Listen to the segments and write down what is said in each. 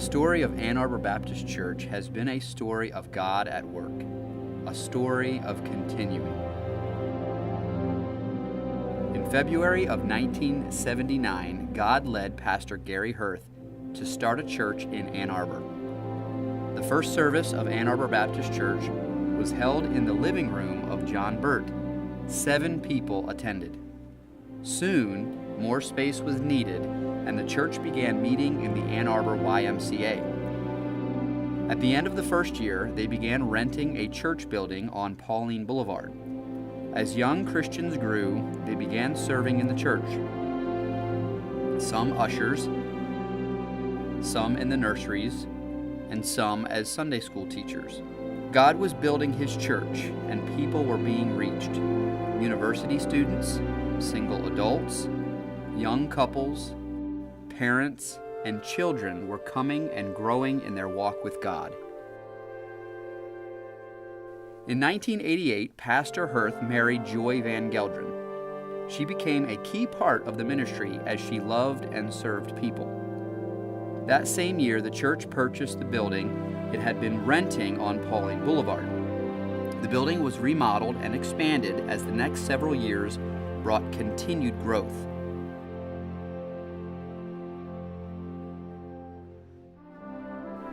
The story of Ann Arbor Baptist Church has been a story of God at work, a story of continuing. In February of 1979, God led Pastor Gary Hirth to start a church in Ann Arbor. The first service of Ann Arbor Baptist Church was held in the living room of John Burt. 7 people attended. Soon, more space was needed, and the church began meeting in the Ann Arbor YMCA. At the end of the first year, they began renting a church building on Pauline Boulevard. As young Christians grew, they began serving in the church. Some ushers, some in the nurseries, and some as Sunday school teachers. God was building His church, and people were being reached. University students, single adults, young couples, parents, and children were coming and growing in their walk with God. In 1988, Pastor Hirth married Joy Van Gelderen. She became a key part of the ministry as she loved and served people. That same year, the church purchased the building it had been renting on Pauline Boulevard. The building was remodeled and expanded as the next several years brought continued growth.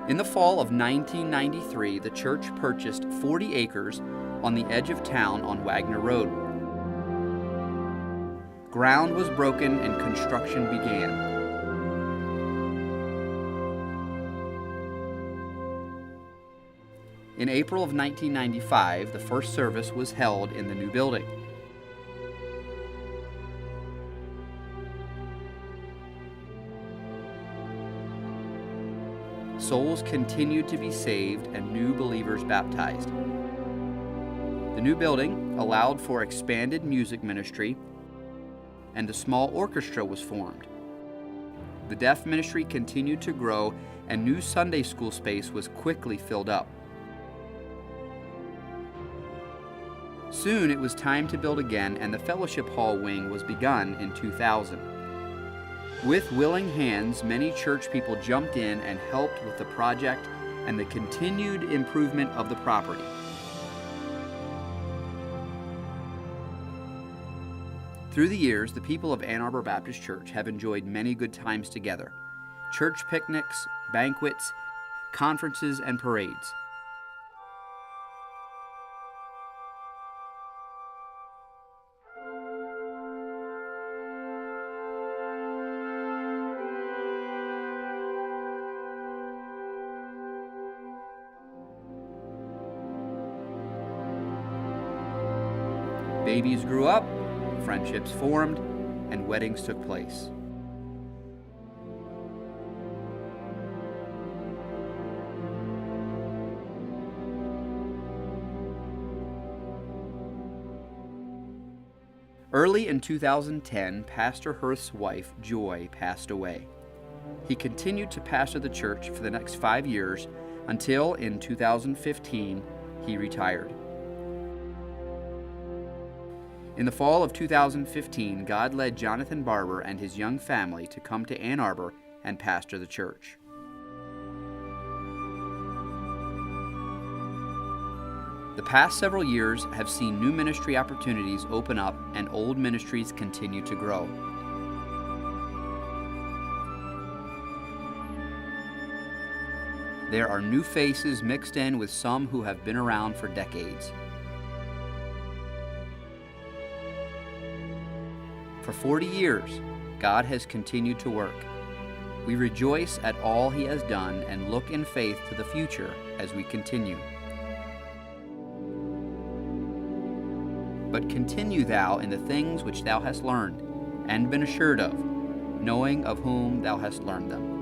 In the fall of 1993, the church purchased 40 acres on the edge of town on Wagner Road. Ground was broken and construction began. In April of 1995, the first service was held in the new building. Souls continued to be saved and new believers baptized. The new building allowed for expanded music ministry, and a small orchestra was formed. The deaf ministry continued to grow, and new Sunday school space was quickly filled up. Soon it was time to build again, and the fellowship hall wing was begun in 2000. With willing hands, many church people jumped in and helped with the project and the continued improvement of the property. Through the years, the people of Ann Arbor Baptist Church have enjoyed many good times together: church picnics, banquets, conferences, and parades. Babies grew up, friendships formed, and weddings took place. Early in 2010, Pastor Hirth's wife, Joy, passed away. He continued to pastor the church for the next 5 years until in 2015 he retired. In the fall of 2015, God led Jonathan Barber and his young family to come to Ann Arbor and pastor the church. The past several years have seen new ministry opportunities open up and old ministries continue to grow. There are new faces mixed in with some who have been around for decades. For 40 years, God has continued to work. We rejoice at all He has done and look in faith to the future as we continue. But continue thou in the things which thou hast learned, and been assured of, knowing of whom thou hast learned them.